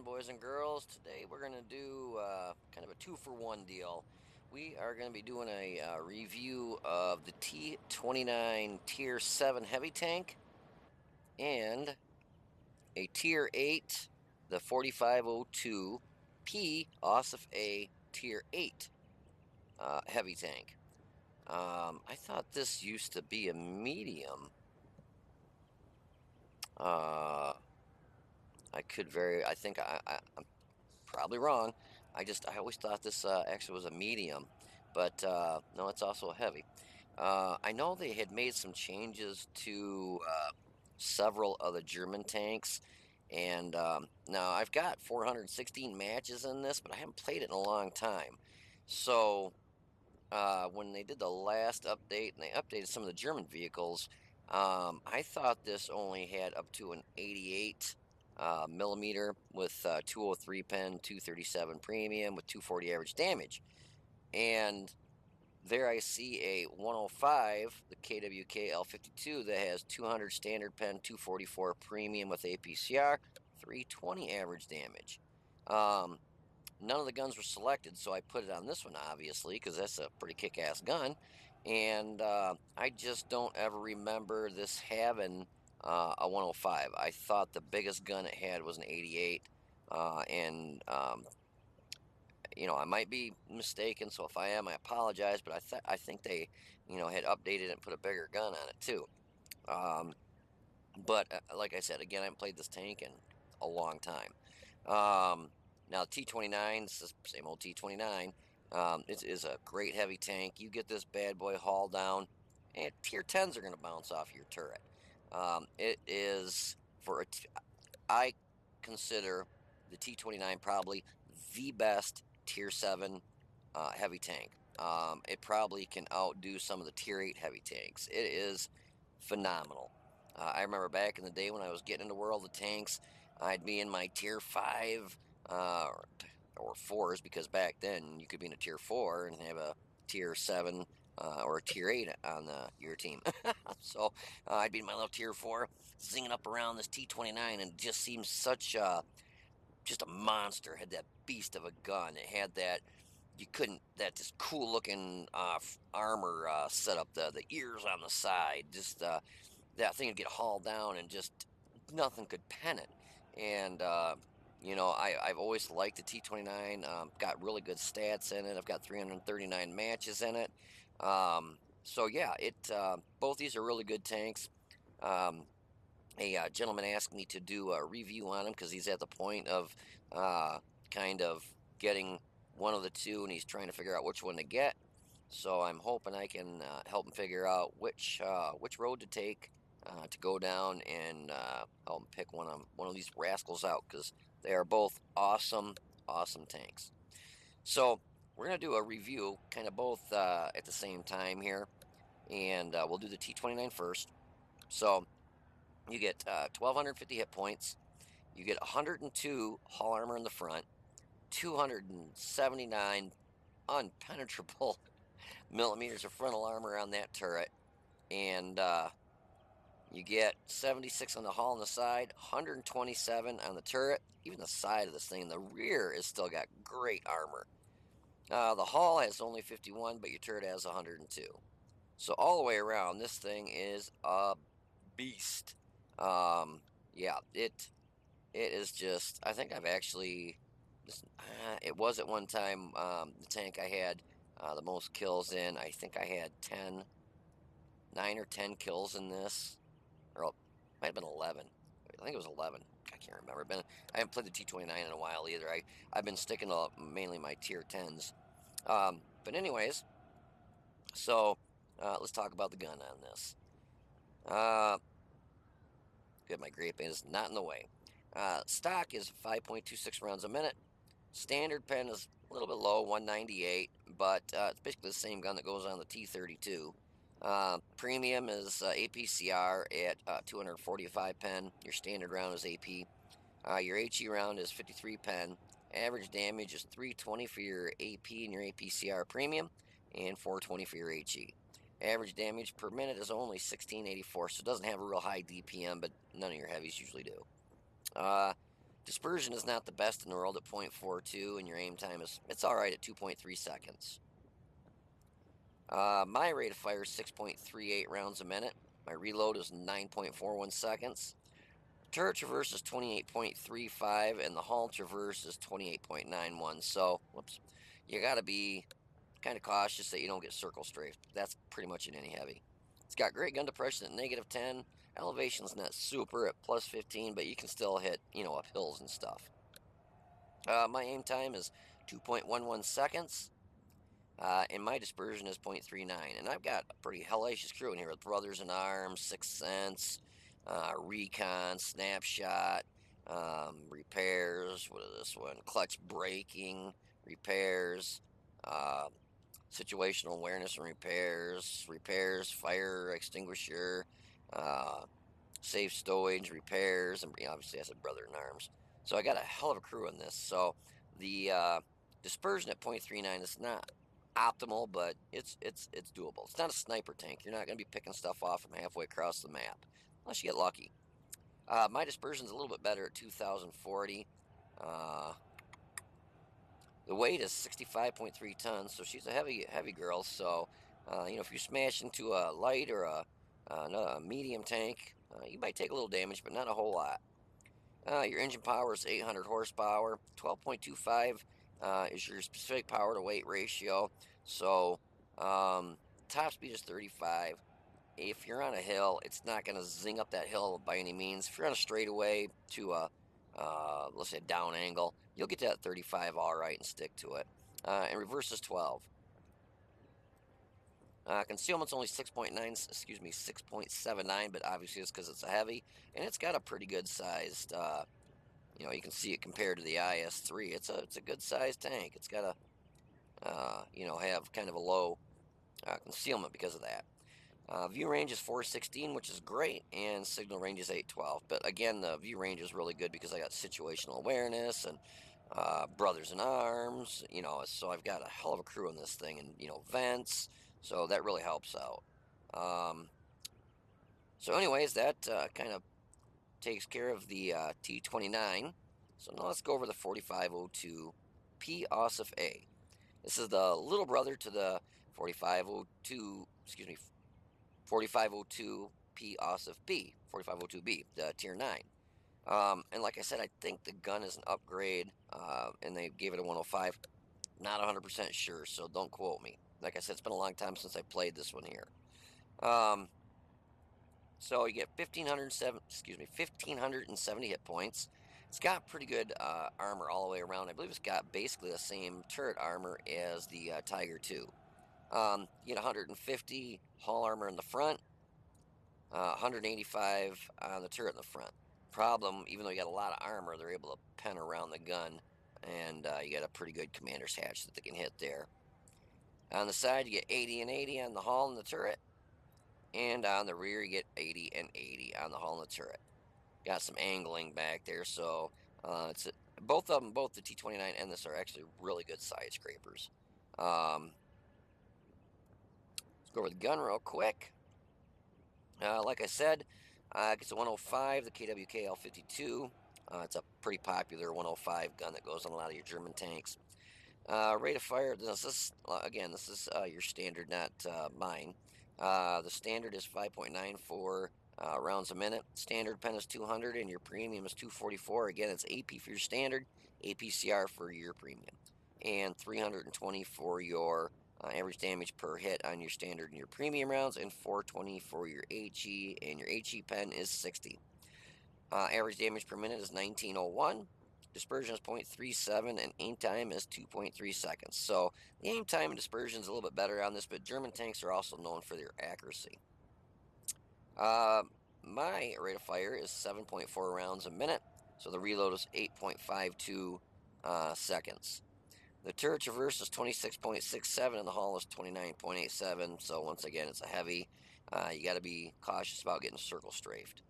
boys and girls. Today we're going to do kind of a two-for-one deal. We are going to be doing a review of the T-29 Tier 7 Heavy Tank and a Tier 8, the 4502P Osif A Tier 8 Heavy Tank. I thought this used to be a medium. Uh, I think I'm probably wrong. I always thought this actually was a medium, but no, it's also a heavy. I know they had made some changes to several of the German tanks, and now I've got 416 matches in this, but I haven't played it in a long time. So when they did the last update and they updated some of the German vehicles, I thought this only had up to an 88 millimeter with 203 pen, 237 premium with 240 average damage. And there I see a 105, the KWK L52, that has 200 standard pen, 244 premium with APCR, 320 average damage. None of the guns were selected, so I put it on this one, obviously, because that's a pretty kick-ass gun. And I just don't ever remember this having a 105. I thought the biggest gun it had was an 88. And I might be mistaken, so if I am, I apologize. But I think they, had updated it and put a bigger gun on it too. Um, but like I said, again, I haven't played this tank in a long time. Now, T-29, this is the same old T-29. It is a great heavy tank. You get this bad boy haul down, and Tier 10s are going to bounce off your turret. It is, I consider the T-29 probably the best Tier 7 heavy tank. It probably can outdo some of the Tier 8 heavy tanks. It is phenomenal. I remember back in the day when I was getting into World of Tanks, I'd be in my Tier 5 or 4s, because back then you could be in a Tier 4 and have a Tier 7 or a Tier 8 on your team. So I'd be in my little Tier 4, zinging up around this T-29, and it just seems just a monster. Had that beast of a gun. It had that just cool looking armor set up, the ears on the side. Just that thing would get hauled down and just nothing could pen it. And I've always liked the T-29. Got really good stats in it. I've got 339 matches in it. So yeah, both these are really good tanks. Um, a gentleman asked me to do a review on him because he's at the point of kind of getting one of the two, and he's trying to figure out which one to get. So I'm hoping I can help him figure out which road to take to go down and help him pick one of these rascals out, because they are both awesome, awesome tanks. So we're gonna do a review, kind of both at the same time here, and we'll do the T-29 first. So you get 1,250 hit points. You get 102 hull armor in the front, 279 unpenetrable millimeters of frontal armor on that turret, and you get 76 on the hull on the side, 127 on the turret. Even the side of this thing, the rear, is still got great armor. The hull has only 51, but your turret has 102. So all the way around, this thing is a beast. Yeah, it is just. I think I've actually. It was at one time the tank I had the most kills in. I think I had 9 or 10 kills in this, or it might have been 11. I think it was 11. I can't remember. I haven't played the T-29 in a while either. I've been sticking to mainly my Tier 10s. But anyways, so let's talk about the gun on this. Good, my grape is not in the way. Stock is 5.26 rounds a minute. Standard pen is a little bit low, 198, but it's basically the same gun that goes on the T-32. Premium is APCR at 245 pen. Your standard round is AP. Your HE round is 53 pen. Average damage is 320 for your AP and your APCR premium, and 420 for your HE. Average damage per minute is only 1684, so it doesn't have a real high DPM, but none of your heavies usually do. Dispersion is not the best in the world at 0.42, and your aim time it's all right at 2.3 seconds. My rate of fire is 6.38 rounds a minute. My reload is 9.41 seconds. Turret traverse is 28.35, and the hull traverse is 28.91. So, whoops, you got to be kind of cautious that you don't get circle strafed. That's pretty much in any heavy. It's got great gun depression at -10. Elevation's not super at +15, but you can still hit, up hills and stuff. My aim time is 2.11 seconds. And my dispersion is 0.39. And I've got a pretty hellacious crew in here with Brothers in Arms, Sixth Sense, Recon, Snapshot, repairs. What is this one? Clutch braking, repairs, uh, situational awareness and repairs, fire extinguisher, uh, safe stowage, repairs, and obviously I said Brother in Arms. So I got a hell of a crew in this. So the dispersion at 0.39 is not optimal, but it's doable. It's not a sniper tank. You're not going to be picking stuff off from halfway across the map, unless you get lucky. My dispersion is a little bit better at 2,040. Uh, the weight is 65.3 tons, so she's a heavy girl. So, if you smash into a light or a medium tank, you might take a little damage, but not a whole lot. Your engine power is 800 horsepower. 12.25 is your specific power to weight ratio. So, top speed is 35. If you're on a hill, it's not going to zing up that hill by any means. If you're on a straightaway to let's say, down angle, you'll get to that 35 all right and stick to it. And reverse is 12. Concealment's only 6.9, 6.79, but obviously it's because it's a heavy, and it's got a pretty good sized. You can see it compared to the IS-3. It's a good sized tank. It's got have kind of a low concealment because of that. View range is 416, which is great, and signal range is 812. But again, the view range is really good because I got situational awareness and Brothers in Arms, so I've got a hell of a crew in this thing, and, vents, so that really helps out. So anyways, that kind of takes care of the T-29. So now let's go over the 4502 P Osif A. This is the little brother to the 4502 P Osif B, 4502B, the Tier 9. And like I said, I think the gun is an upgrade, and they gave it a 105. Not 100% sure, so don't quote me. Like I said, it's been a long time since I played this one here. So you get 1,570 hit points. It's got pretty good armor all the way around. I believe it's got basically the same turret armor as the Tiger 2. You get 150 hull armor in the front, 185 on the turret in the front. Problem, even though you got a lot of armor, they're able to pen around the gun, and you got a pretty good commander's hatch that they can hit there. On the side, you get 80 and 80 on the hull and the turret, and on the rear, you get 80 and 80 on the hull and the turret. Got some angling back there, so both of them, both the T-29 and this, are actually really good side scrapers. Let's go over the gun real quick. Like I said, it's a 105, the KWK L52. It's a pretty popular 105 gun that goes on a lot of your German tanks. Rate of fire, this is your standard, not mine. The standard is 5.94 rounds a minute. Standard pen is 200, and your premium is 244. Again, it's AP for your standard, APCR for your premium, and 320 for your average damage per hit on your standard and your premium rounds, and 420 for your HE, and your HE pen is 60. Average damage per minute is 1901. Dispersion is 0.37, and aim time is 2.3 seconds. So the aim time and dispersion is a little bit better on this, but German tanks are also known for their accuracy. My rate of fire is 7.4 rounds a minute, so the reload is 8.52 seconds. The turret traverse is 26.67, and the hull is 29.87. So once again, it's a heavy. You got to be cautious about getting circle strafed.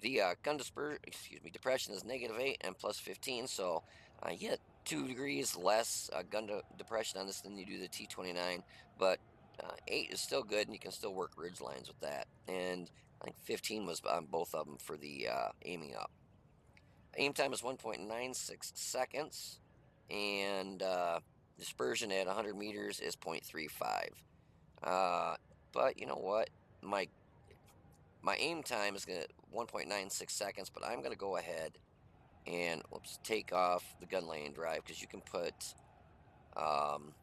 The gun depression is -8 and +15, so you get 2 degrees less gun depression on this than you do the T-29, but 8 is still good, and you can still work ridge lines with that. And I think 15 was on both of them for the aiming up. Aim time is 1.96 seconds, and dispersion at 100 meters is 0.35. Uh, but you know what? My my aim time is gonna 1.96 seconds, but I'm gonna go ahead and take off the gun lane drive because you can put um,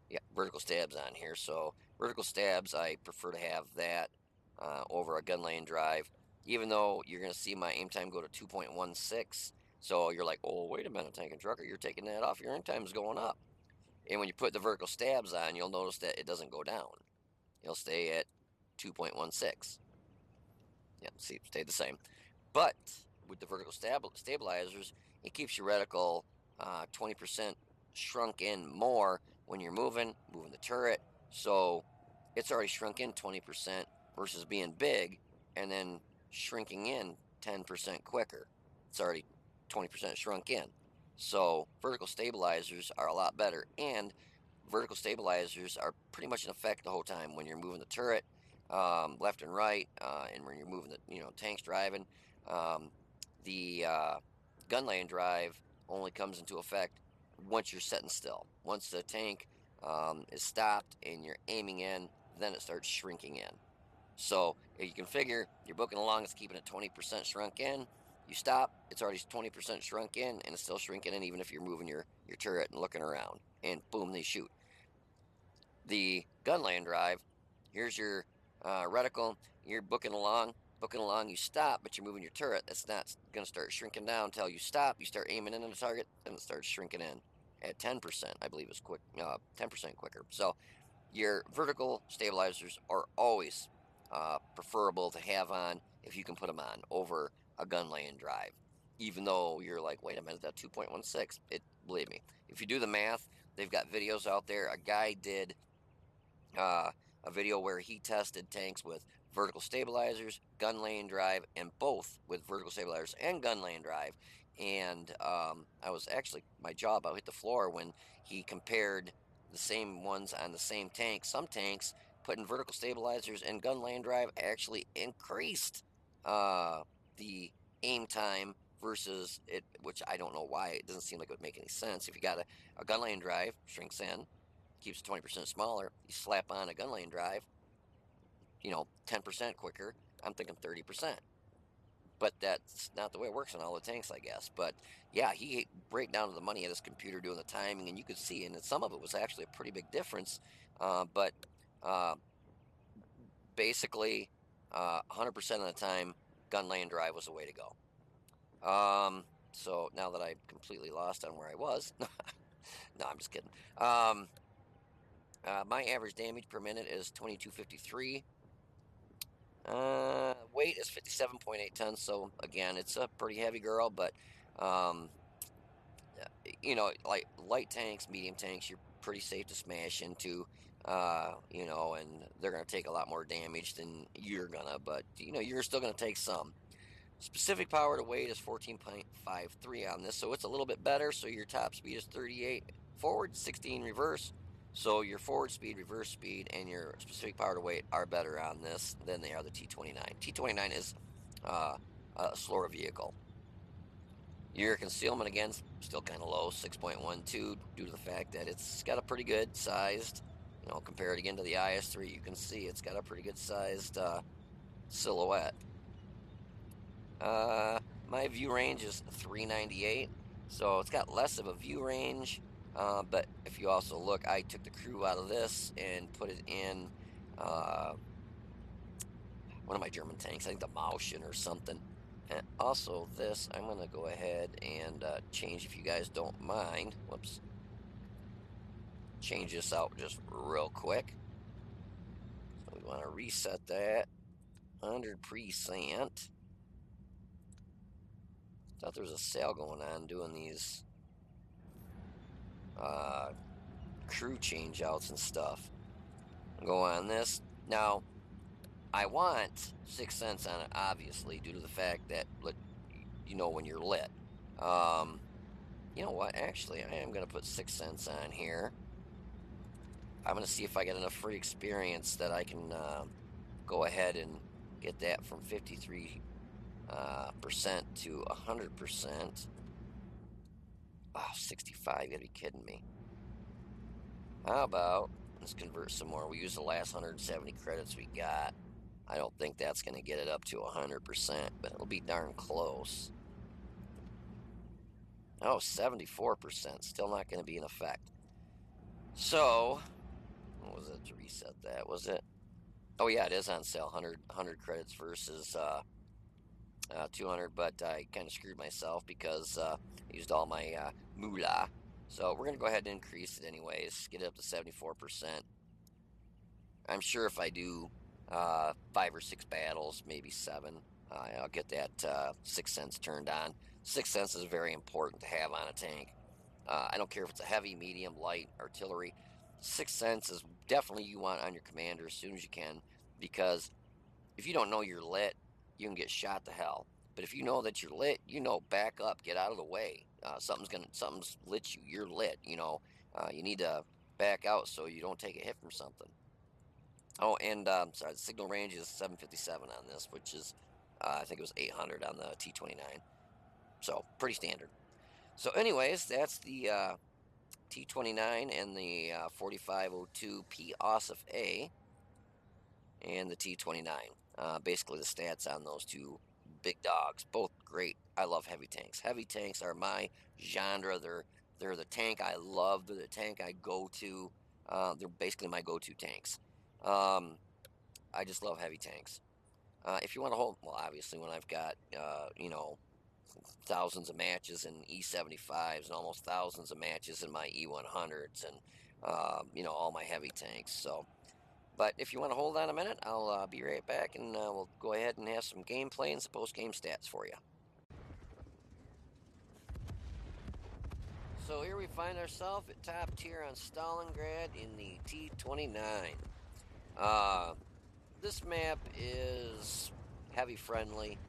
yeah, vertical stabs on here. So vertical stabs, I prefer to have that over a gun lane drive, even though you're going to see my aim time go to 2.16. So you're like, oh, wait a minute, Tank and Trucker, you're taking that off. Your aim time is going up. And when you put the vertical stabs on, you'll notice that it doesn't go down. It'll stay at 2.16. Yeah, see, stayed the same. But with the vertical stabilizers, it keeps your reticle 20% shrunk in more when you're moving the turret. So it's already shrunk in 20% versus being big and then shrinking in 10% quicker. It's already 20% shrunk in. So vertical stabilizers are a lot better. And vertical stabilizers are pretty much in effect the whole time when you're moving the turret left and right, and when you're moving the tanks driving. Um, the gun lane drive only comes into effect once you're sitting still. Once the tank is stopped and you're aiming in, then it starts shrinking in. So you can figure you're booking along, it's keeping it 20% shrunk in. You stop, it's already 20% shrunk in, and it's still shrinking in even if you're moving your turret and looking around. And boom, they shoot. The gun lane drive, here's your reticle. You're booking along. You stop, but you're moving your turret. That's not going to start shrinking down until you stop. You start aiming in on the target, then it starts shrinking in at 10%. I believe is quick, 10% quicker. So your vertical stabilizers are always preferable to have on if you can put them on over a gun lane drive. Even though you're like, wait a minute, that 2.16. Believe me, if you do the math, they've got videos out there. A guy did uh, a video where he tested tanks with vertical stabilizers, gun lane drive, and both with vertical stabilizers and gun lane drive. And I was actually, my jaw about hit the floor when he compared the same ones on the same tank. Some tanks putting vertical stabilizers and gun lane drive actually increased the aim time versus it, which I don't know why. It doesn't seem like it would make any sense. If you got a gun lane drive, shrinks in, keeps it 20% smaller. You slap on a gun lane drive, 10% quicker. I'm thinking 30%. But that's not the way it works on all the tanks, I guess. But yeah, he break down to the money at his computer doing the timing, and you could see, and some of it was actually a pretty big difference. But uh, basically, 100% of the time, gun lane drive was the way to go. So now that I'm completely lost on where I was, no, I'm just kidding. My average damage per minute is 2253. Weight is 57.8 tons, so again, it's a pretty heavy girl, but um, like light tanks, medium tanks, you're pretty safe to smash into, and they're going to take a lot more damage than you're gonna, but you're still going to take some. Specific power to weight is 14.53 on this, so it's a little bit better. So your top speed is 38 forward, 16 reverse. So your forward speed, reverse speed, and your specific power to weight are better on this than they are the T-29. T-29 is a slower vehicle. Your concealment, again, still kind of low, 6.12, due to the fact that it's got a pretty good sized, compare it again to the IS-3, you can see it's got a pretty good sized silhouette. My view range is 398, so it's got less of a view range. But if you also look, I took the crew out of this and put it in one of my German tanks. I think the Mauschen or something. And also this, I'm gonna go ahead and change, if you guys don't mind. Whoops. Change this out just real quick. So we want to reset that 100%. Thought there was a sale going on doing these crew change outs and stuff. Go on this. Now, I want 6 cents on it, obviously, due to the fact that, when you're lit. You know what? Actually, I am going to put 6 cents on here. I'm going to see if I get enough free experience that I can go ahead and get that from 53 percent to 100%. Oh, 65, you gotta be kidding me. How about let's convert some more. We use the last 170 credits we got. I don't think that's going to get it up to 100%, but it'll be darn close. Oh, 74%. Still not going to be in effect. So, what was it to reset that? Was it? Oh, yeah, it is on sale. 100 credits versus 200, but I kind of screwed myself because I used all my moolah. So, we're going to go ahead and increase it anyways. Get it up to 74%. I'm sure if I do 5 or 6 battles, maybe 7, I'll get that 6 cents turned on. 6 cents is very important to have on a tank. I don't care if it's a heavy, medium, light, artillery. 6 cents is definitely you want on your commander as soon as you can, because if you don't know you're lit, you can get shot to hell. But if you know that you're lit, back up, get out of the way. Something's lit you. You're lit. You need to back out so you don't take a hit from something. Oh, and sorry, the signal range is 757 on this, which is, I think it was 800 on the T-29. So, pretty standard. So, anyways, that's the T-29 and the 4502 P Ossif A and the T-29. Basically, the stats on those two big dogs, both great. I love heavy tanks. Heavy tanks are my genre. They're the tank I love. They're the tank I go to. They're basically my go-to tanks. I just love heavy tanks. If you want to hold, well, obviously, when I've got, thousands of matches in E75s and almost thousands of matches in my E100s and, all my heavy tanks. So, but if you want to hold on a minute, I'll be right back and we'll go ahead and have some gameplay and some post-game stats for you. So here we find ourselves at top tier on Stalingrad in the T-29. This map is heavy friendly.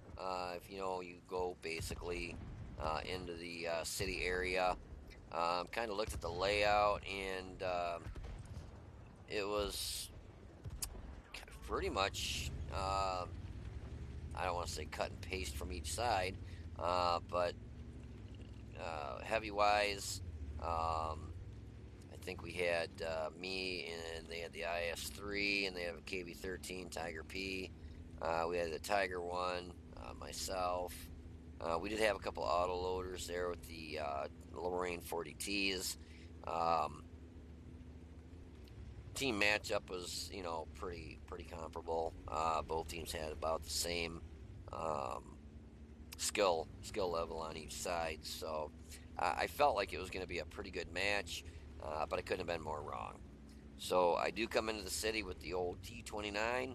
If you go basically into the city area. Kind of looked at the layout, and it was pretty much, I don't want to say cut and paste from each side, but heavy wise, I think we had me, and they had the IS-3, and they have a KV-13 Tiger P. We had the Tiger 1, myself. We did have a couple autoloaders there with the Lorraine 40Ts. Team matchup was, pretty comparable. Both teams had about the same skill level on each side, so I felt like it was going to be a pretty good match, but I couldn't have been more wrong. So I do come into the city with the old T-29,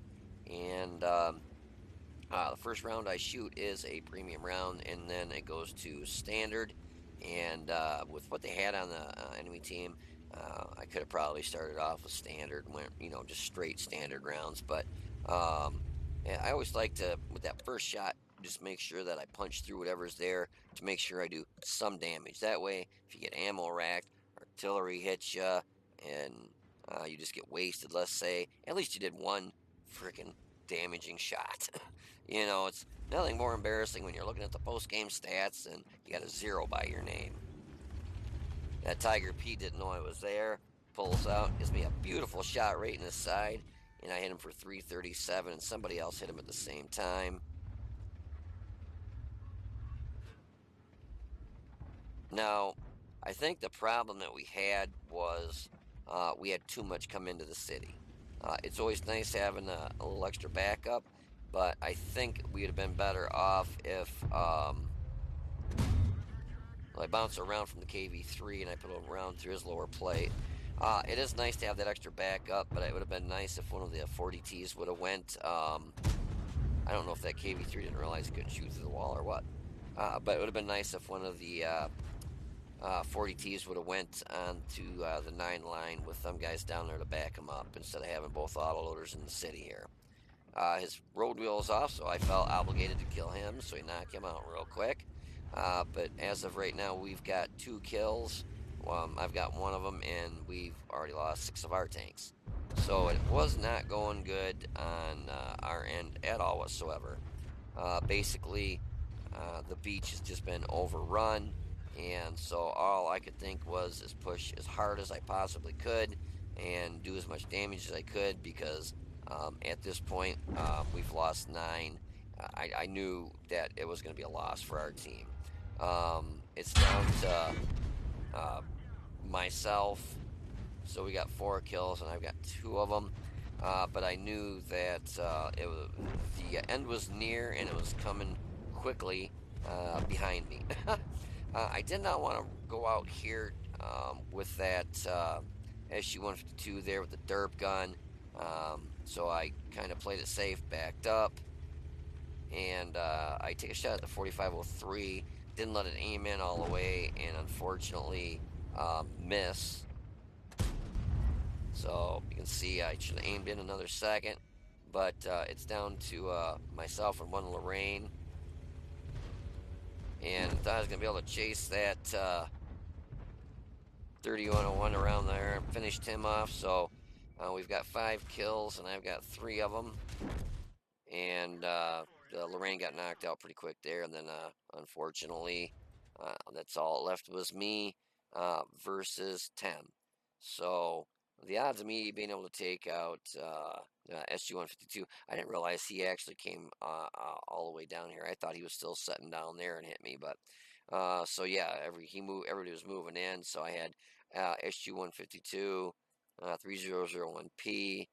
and the first round I shoot is a premium round, and then it goes to standard. And with what they had on the enemy team, I could have probably started off with standard, went just straight standard rounds. But yeah, I always like to, with that first shot, just make sure that I punch through whatever's there to make sure I do some damage. That way, if you get ammo racked, artillery hits you, and you just get wasted, let's say, at least you did one freaking damaging shot. It's nothing more embarrassing when you're looking at the post-game stats and you got a 0 by your name. That Tiger P didn't know I was there. Pulls out, gives me a beautiful shot right in his side, and I hit him for 337, and somebody else hit him at the same time. Now, I think the problem that we had was we had too much come into the city. It's always nice having a little extra backup, but I think we'd have been better off if I bounced around from the KV-3 and I put a round through his lower plate. It is nice to have that extra backup, but it would have been nice if one of the 40Ts would have went. I don't know if that KV-3 didn't realize he couldn't shoot through the wall or what, but it would have been nice if one of the 40Ts would have went onto the 9 line with them guys down there to back him up instead of having both autoloaders in the city here. His road wheel is off, so I felt obligated to kill him, so he knocked him out real quick. But as of right now, we've got 2 kills. I've got one of them, and we've already lost 6 of our tanks. So it was not going good on our end at all whatsoever. Basically, the beach has just been overrun, and so all I could think was is push as hard as I possibly could and do as much damage as I could because at this point we've lost 9. I knew that it was going to be a loss for our team. It's down to uh, myself, so we got 4 kills and I've got 2 of them. But I knew that the end was near and it was coming quickly behind me. I did not want to go out here with that SU-152 there with the derp gun, so I kind of played it safe, backed up, and I take a shot at the 4503. Didn't let it aim in all the way, and unfortunately miss. So you can see I should have aimed in another second, but it's down to myself and one Lorraine, and thought I was gonna be able to chase that 3101 around there and finished him off. So we've got 5 kills, and I've got 3 of them, and Lorraine got knocked out pretty quick there, and then unfortunately that's all left was me versus 10. So the odds of me being able to take out SG-152, I didn't realize he actually came all the way down here. I thought he was still sitting down there and hit me, but so yeah, everybody was moving in. So I had SG-152, 3001P,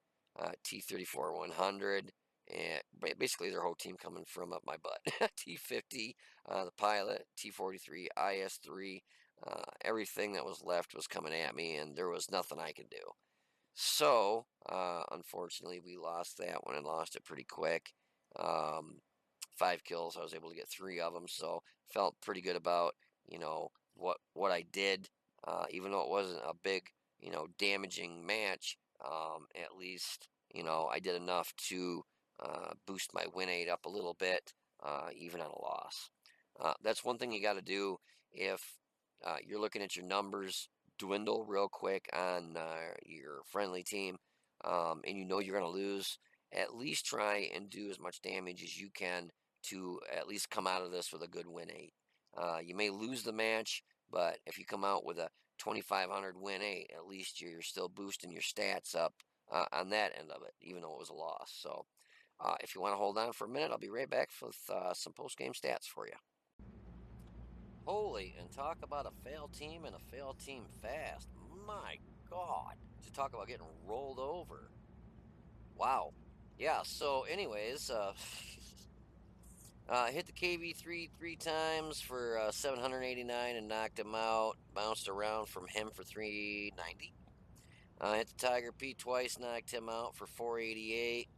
T-34 100, and basically their whole team coming from up my butt. T-50, the pilot, T-43, IS-3, everything that was left was coming at me, and there was nothing I could do. So, unfortunately, we lost that one and lost it pretty quick. 5 kills, I was able to get 3 of them, so felt pretty good about what I did, even though it wasn't a big damaging match. At least I did enough to boost my win rate up a little bit, even on a loss. That's one thing you got to do if you're looking at your numbers dwindle real quick on your friendly team, and you're going to lose. At least try and do as much damage as you can to at least come out of this with a good win rate. You may lose the match, but if you come out with a 2,500 win rate, at least you're still boosting your stats up on that end of it, even though it was a loss. So if you want to hold on for a minute, I'll be right back with some post-game stats for you. Holy, and talk about a failed team and a failed team fast. My God. To talk about getting rolled over. Wow. Yeah, so anyways, hit the KV3 3 times for 789 and knocked him out. Bounced around from him for 390. Hit the Tiger P twice, knocked him out for 488.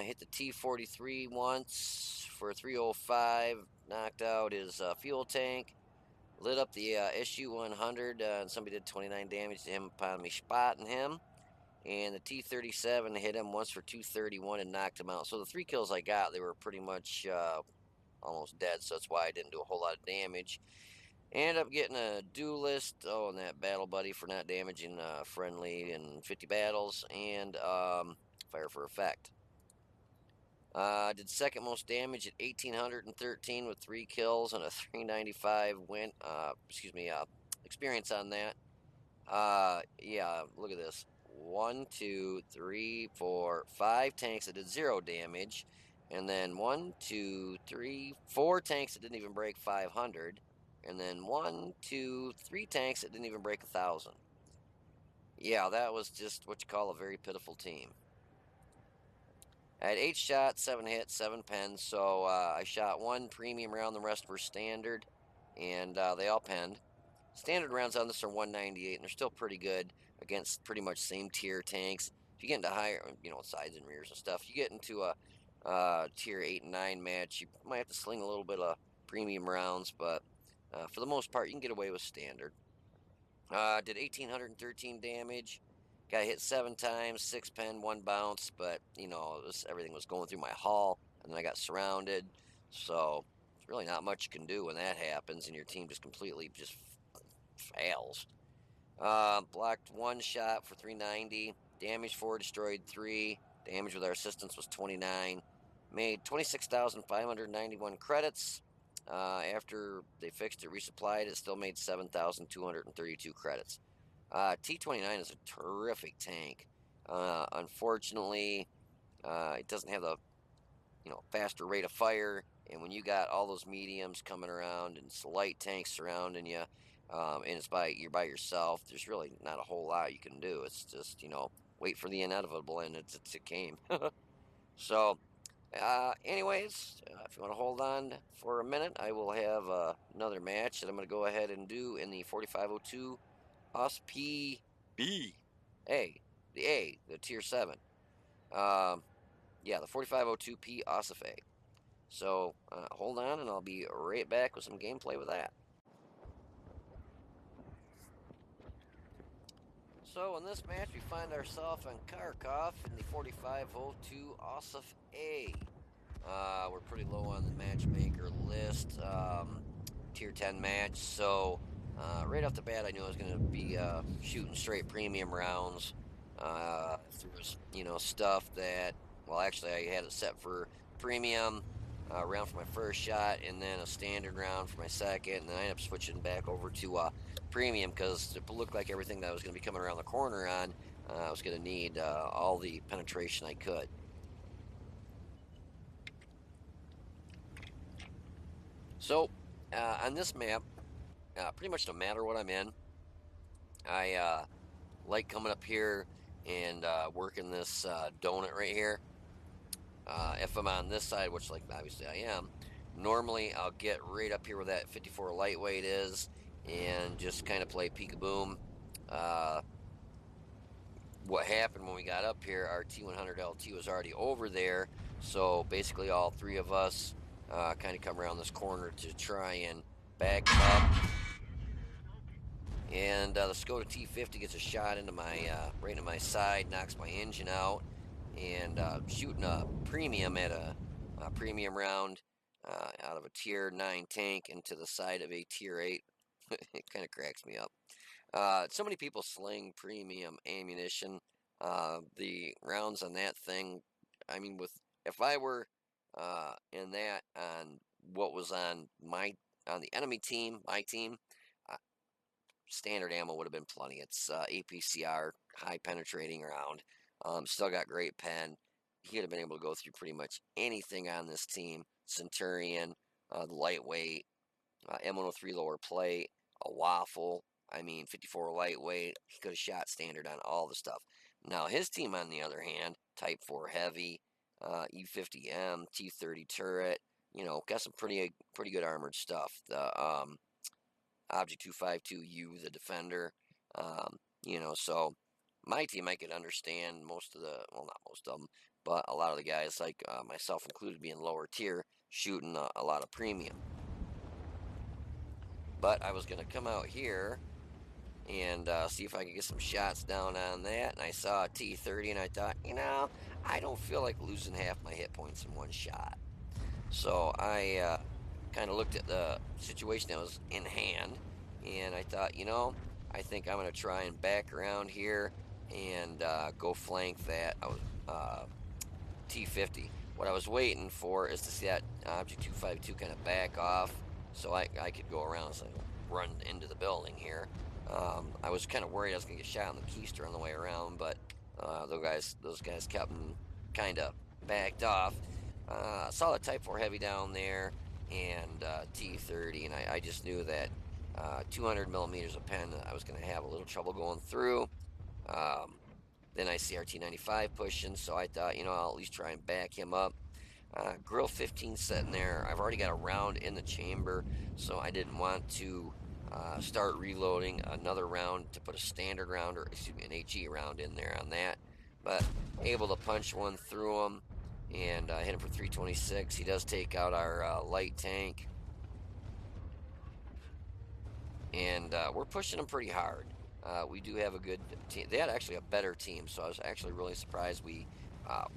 Hit the T-43 once for 305, knocked out his fuel tank. Lit up the SU-100, and somebody did 29 damage to him upon me spotting him. And the T-37 hit him once for 231 and knocked him out. So the 3 kills I got, they were pretty much almost dead, so that's why I didn't do a whole lot of damage. Ended up getting a duelist, and that battle buddy for not damaging friendly in 50 battles, and fire for effect. Did second most damage at 1,813 with 3 kills and a 395 experience on that. Yeah, look at this. 1, 2, 3, 4, 5 tanks that did 0 damage, and then 1, 2, 3, 4 tanks that didn't even break 500, and then 1, 2, 3 tanks that didn't even break 1,000. Yeah, that was just what you call a very pitiful team. I had 8 shots, 7 hits, 7 pens, so I shot 1 premium round, the rest were standard, and they all penned. Standard rounds on this are 198, and they're still pretty good against pretty much same tier tanks. If you get into higher, sides and rears and stuff, you get into a tier 8 and 9 match, you might have to sling a little bit of premium rounds, but for the most part, you can get away with standard. Did 1,813 damage. Got hit 7 times, 6 pen, 1 bounce, but everything was going through my hull, and then I got surrounded. So it's really not much you can do when that happens, and your team just completely just fails. Blocked 1 shot for 390. Damage 4, destroyed 3. Damage with our assistance was 29. Made 26,591 credits. After they fixed it, resupplied, it still made 7,232 credits. T-29 is a terrific tank. Unfortunately, it doesn't have the faster rate of fire, and when you got all those mediums coming around and some light tanks surrounding you, and you're by yourself, there's really not a whole lot you can do. It's just wait for the inevitable, and it came. So, anyways, if you want to hold on for a minute, I will have another match that I'm going to go ahead and do in the 4502 OSP B A, the tier 7. Yeah, the 4502P OSIF A. So hold on, and I'll be right back with some gameplay with that. So in this match, we find ourselves on Kharkov in the 4502 OSIF A. We're pretty low on the matchmaker list, tier 10 match, so right off the bat I knew I was going to be shooting straight premium rounds through stuff that, well, actually I had it set for premium round for my first shot, and then a standard round for my second, and then I ended up switching back over to premium because it looked like everything that I was going to be coming around the corner on, I was going to need all the penetration I could. So, on this map, pretty much no matter what I'm in, I like coming up here and working this donut right here. If I'm on this side, which like obviously I am, normally I'll get right up here where that 54 lightweight is and just kind of play peek-a-boom. What happened when we got up here, our T100 LT was already over there, so basically all three of us kind of come around this corner to try and back up. And the Skoda T50 gets a shot into my right into my side, knocks my engine out, and shooting a premium at a premium round out of a tier 9 tank into the side of a tier 8. It kind of cracks me up. So many people sling premium ammunition. The rounds on that thing, I mean, if I were in that on what was on the enemy team, my team, standard ammo would have been plenty. It's APCR, high penetrating round. Still got great pen. He would have been able to go through pretty much anything on this team. Centurion, the lightweight, M103 lower plate, a waffle. I mean, 54 lightweight. He could have shot standard on all the stuff. Now his team, on the other hand, Type 4 heavy, E50M, T30 turret. Got some pretty good armored stuff. The Object 252U, the Defender. So my team, I could understand most of well, not most of them, but a lot of the guys, like myself included, being lower tier, shooting a lot of premium. But I was going to come out here and see if I could get some shots down on that, and I saw a T30, and I thought, I don't feel like losing half my hit points in one shot. So I kind of looked at the situation that was in hand, and I thought, I think I'm going to try and back around here and go flank that T50. What I was waiting for is to see that Object 252 kind of back off so I could go around, so run into the building here. I was kind of worried I was going to get shot on the keister on the way around, but those guys kept kind of backed off. Saw the Type 4 heavy down there and T30, and I just knew that 200 millimeters of pen, I was going to have a little trouble going through. Then I see our T95 pushing, so I thought, I'll at least try and back him up. Grill 15 sitting there. I've already got a round in the chamber, so I didn't want to start reloading another round to put a standard round, or excuse me, an HE round in there on that. But able to punch one through him and hit him for 326. He does take out our light tank, and we're pushing him pretty hard. We do have a good team. They had actually a better team, so I was actually really surprised we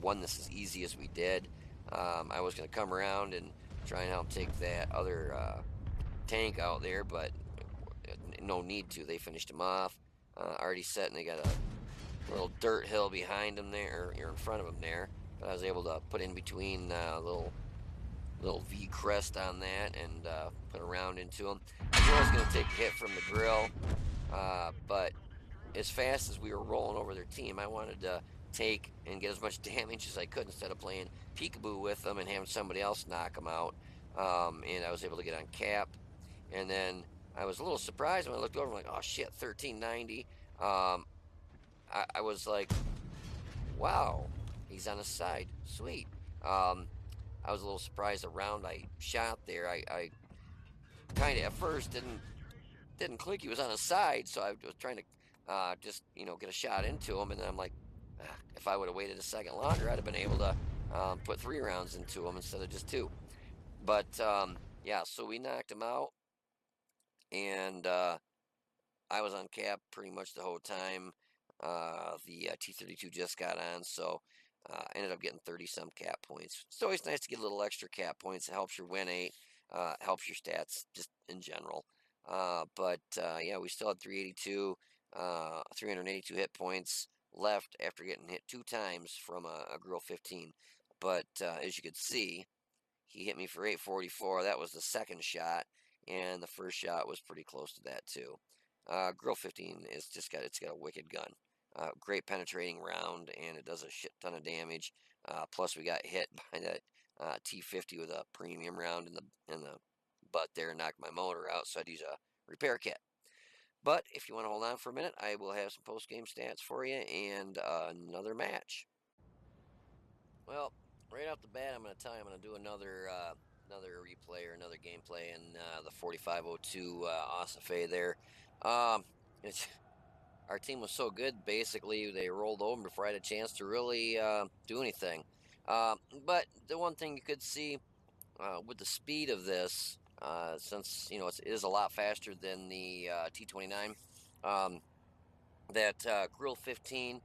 won this as easy as we did. I was going to come around and try and help take that other tank out there, but no need to. They finished him off. Already set, and they got a little dirt hill behind him there, or in front of him there. But I was able to put in between a little V crest on that and put a round into him. I knew I was going to take a hit from the grill, but as fast as we were rolling over their team, I wanted to take and get as much damage as I could instead of playing peekaboo with them and having somebody else knock them out. And I was able to get on cap. And then I was a little surprised when I looked over. I'm like, oh shit, 1390. I was like, wow, he's on his side. Sweet. I was a little surprised the round I shot there. I kind of at first didn't click he was on his side, so I was trying to just get a shot into him, and then I'm like, if I would have waited a second longer, I'd have been able to put 3 rounds into him instead of just 2. But yeah, so we knocked him out, and I was on cap pretty much the whole time. The T-32 just got on, so I ended up getting 30 some cap points. It's always nice to get a little extra cap points. It helps your win rate, helps your stats just in general. But yeah, we still had 382 hit points left after getting hit 2 times from a Grill 15. But as you could see, he hit me for 844. That was the second shot, and the first shot was pretty close to that too. Grill 15 is it's got a wicked gun. Great penetrating round, and it does a shit ton of damage. Plus, we got hit by that T50 with a premium round in the butt there, and knocked my motor out. So I'd use a repair kit. But if you want to hold on for a minute, I will have some post game stats for you and another match. Well, right off the bat, I'm going to tell you I'm going to do another replay or another gameplay in the 4502 Osafe there. Um, it's, our team was so good, basically, they rolled over before I had a chance to really do anything. But the one thing you could see with the speed of this, since it is a lot faster than the T-29, that Grill 15,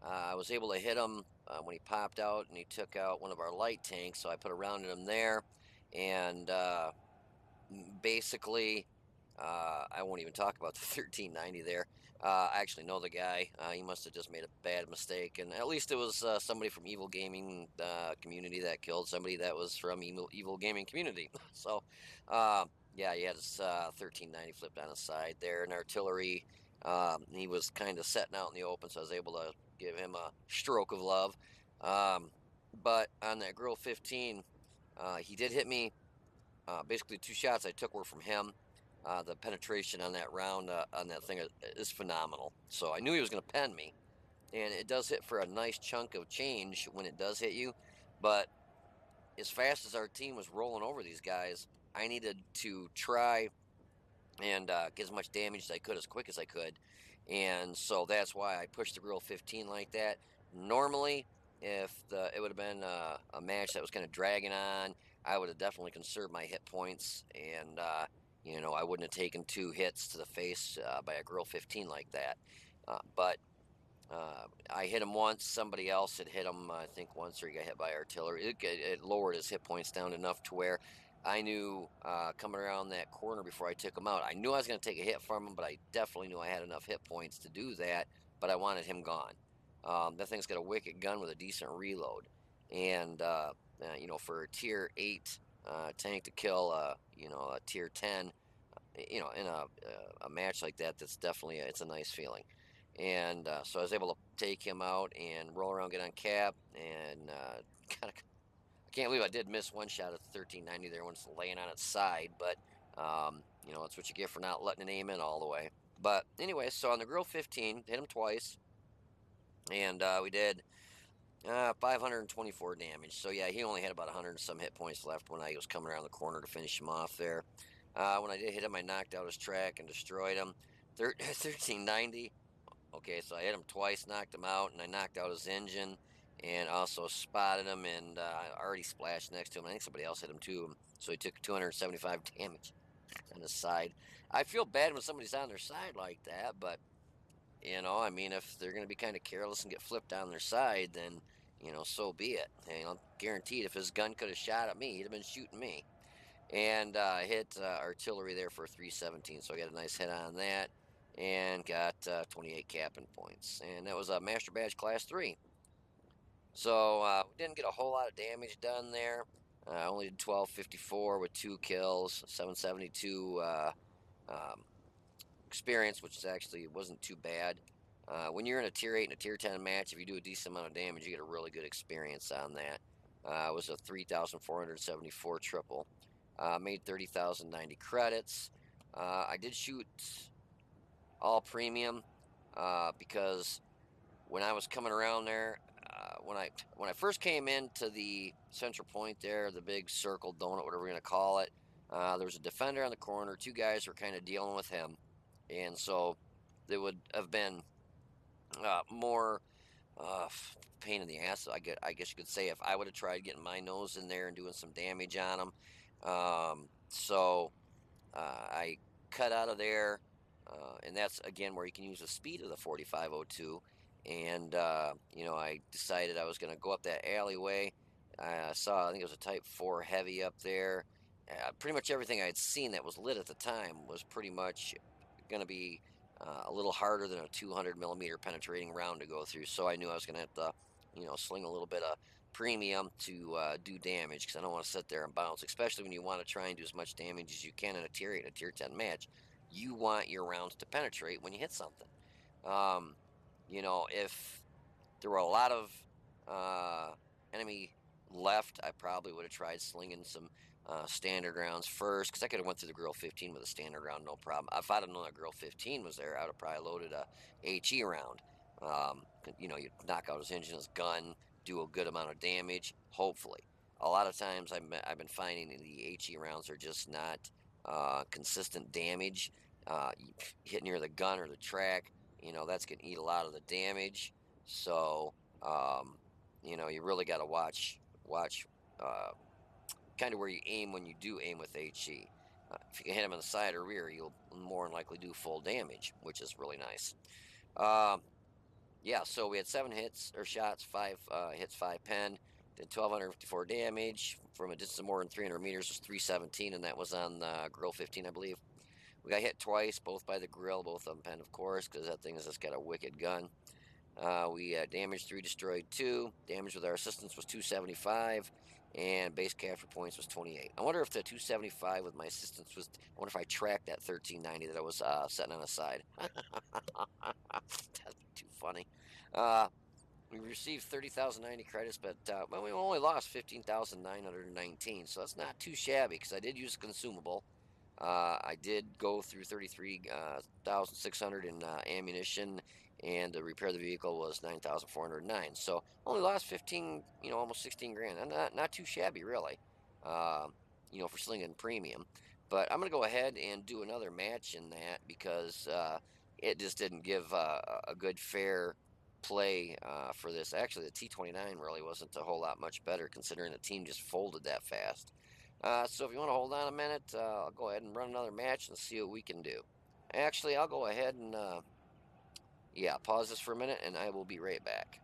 I was able to hit him when he popped out, and he took out one of our light tanks, so I put a round in him there, and basically, I won't even talk about the 1390 there. I actually know the guy. He must have just made a bad mistake, and at least it was somebody from Evil Gaming community that killed somebody that was from Evil Gaming community. So, yeah, he had his 1390 flipped on his side there, and artillery. He was kind of setting out in the open, so I was able to give him a stroke of love. But on that Grill 15, he did hit me. Basically, 2 shots I took were from him. The penetration on that round on that thing is phenomenal. So I knew he was going to pen me, and it does hit for a nice chunk of change when it does hit you. But as fast as our team was rolling over these guys, I needed to try and get as much damage as I could as quick as I could. And so that's why I pushed the Grill 15 like that. Normally, if it would have been a match that was kind of dragging on, I would have definitely conserved my hit points, and I wouldn't have taken 2 hits to the face by a Grill 15 like that. But I hit him once. Somebody else had hit him, I think, once, or he got hit by artillery. It lowered his hit points down enough to where I knew coming around that corner before I took him out, I knew I was going to take a hit from him, but I definitely knew I had enough hit points to do that, but I wanted him gone. That thing's got a wicked gun with a decent reload. And, for a tier 8 tank to kill, a tier 10, in a match like that, that's definitely it's a nice feeling. And so I was able to take him out and roll around, get on cap, and kind of. I can't believe I did miss one shot at the 1390 there when it's laying on its side, but that's what you get for not letting it aim in all the way. But anyway, so on the Grill 15, hit him twice, and we did 524 damage. So yeah, he only had about 100 and some hit points left when I was coming around the corner to finish him off there. When I did hit him, I knocked out his track and destroyed him. 1390. Okay, so I hit him twice, knocked him out, and I knocked out his engine, and also spotted him, and I already splashed next to him. I think somebody else hit him too, so he took 275 damage on his side. I feel bad when somebody's on their side like that, but I mean, if they're going to be kind of careless and get flipped on their side, then so be it. And I'm guaranteed if his gun could have shot at me, he'd have been shooting me. and hit artillery there for 317. So I got a nice hit on that and got 28 capping points. And that was a Master Badge Class 3. So we didn't get a whole lot of damage done there. Only did 1254 with 2 kills, 772 um, experience, which is actually wasn't too bad. When you're in a tier 8 and a tier 10 match, if you do a decent amount of damage, you get a really good experience on that. It was a 3,474 triple. Made 30,090 credits. I did shoot all premium because when I was coming around there, when I first came into the central point there, the big circle donut, whatever we're gonna call it, there was a defender on the corner. 2 guys were kind of dealing with him, and so it would have been more uh, pain in the ass. I guess you could say if I would have tried getting my nose in there and doing some damage on them. So I cut out of there, and that's again where you can use the speed of the 4502. And I decided I was going to go up that alleyway. I saw, I think it was a Type 4 heavy up there. Pretty much everything I'd seen that was lit at the time was pretty much going to be a little harder than a 200 millimeter penetrating round to go through. So I knew I was going to have to, sling a little bit of premium to do damage because I don't want to sit there and bounce, especially when you want to try and do as much damage as you can in a tier 8, a tier 10 match. You want your rounds to penetrate when you hit something. If there were a lot of enemy left, I probably would have tried slinging some standard rounds first because I could have went through the Grill 15 with a standard round, no problem. If I'd have known that Grill 15 was there, I would have probably loaded a HE round. You knock out his engine, his gun, do a good amount of damage, hopefully. A lot of times I've been finding the HE rounds are just not consistent damage. You hit near the gun or the track, that's going to eat a lot of the damage. So, you really got to watch kind of where you aim when you do aim with HE. If you can hit him in the side or rear, you'll more than likely do full damage, which is really nice. Yeah, so we had 7 hits or shots, 5 hits, 5 pen. Did 1,254 damage from a distance of more than 300 meters. Was 317, and that was on Grill 15, I believe. We got hit twice, both by the Grill, both on pen, of course, because that thing has just got a wicked gun. We damaged 3, destroyed 2. Damage with our assistance was 275, and base capture points was 28. I wonder if the 275 with my assistance was. I wonder if I tracked that 1390 that I was setting on the side. That'd be too funny. We received 30,090 credits, but we only lost 15,919, so that's not too shabby because I did use a consumable. I did go through 33,600 in ammunition, and to repair the vehicle was 9,409. So only lost 15, almost 16 grand. And not too shabby, really, for slinging premium. But I'm going to go ahead and do another match in that because it just didn't give a good fair play for this. Actually, the T-29 really wasn't a whole lot much better considering the team just folded that fast. So if you want to hold on a minute, I'll go ahead and run another match and see what we can do. Actually, I'll go ahead and, pause this for a minute, and I will be right back.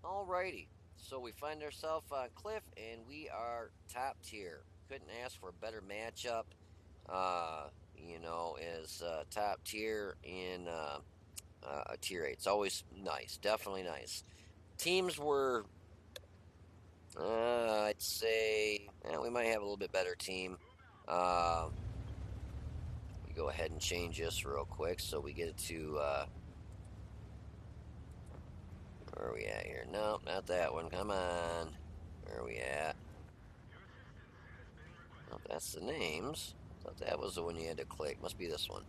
Alrighty, so we find ourselves on Cliff, and we are top tier. Couldn't ask for a better matchup. As top tier in a tier 8. It's always nice, definitely nice. Teams were I'd say we might have a little bit better team. We go ahead and change this real quick so we get it to where are we at here? No, not that one. Come on. Where are we at? Oh, that's the names. Thought that was the one you had to click. Must be this one.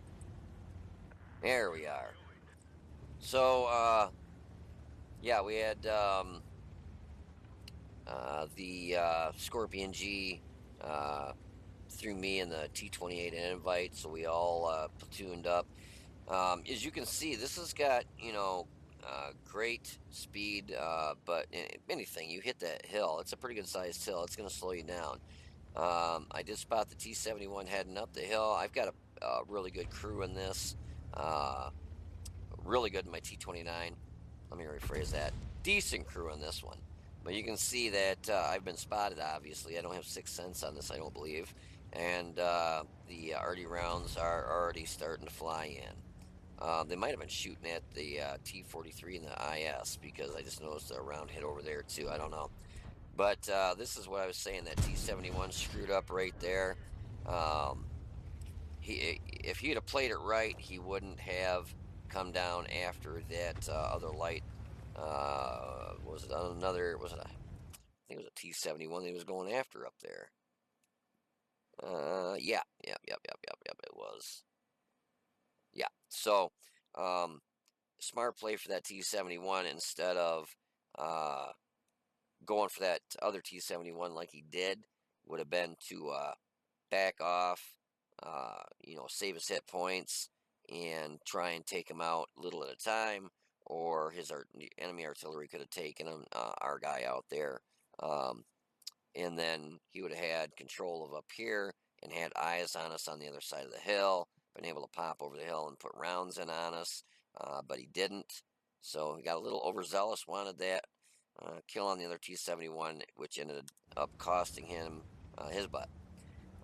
There we are. So, we had the Scorpion G through me and the T-28 invite, so we all platooned up. As you can see, this has got great speed, but anything you hit that hill, it's a pretty good sized hill. It's going to slow you down. I did spot the T-71 heading up the hill. I've got a really good crew in this. Really good in my T-29. Let me rephrase that. Decent crew in this one. But you can see that I've been spotted, obviously. I don't have sixth sense on this, I don't believe. And the arty rounds are already starting to fly in. They might have been shooting at the T-43 and the IS because I just noticed a round hit over there too. I don't know. But this is what I was saying, that T-71 screwed up right there. Um, if he'd have played it right, he wouldn't have come down after that other light. Was it another? Was it a? I think it was a T-71 that he was going after up there. Yep. It was. Yeah. So, um, smart play for that T-71 instead of uh, going for that other T-71 like he did would have been to back off, save his hit points and try and take him out little at a time, or enemy artillery could have taken him, our guy out there. Um, and then he would have had control of up here and had eyes on us on the other side of the hill, been able to pop over the hill and put rounds in on us, but he didn't. So he got a little overzealous, wanted that kill on the other T-71, which ended up costing him his butt.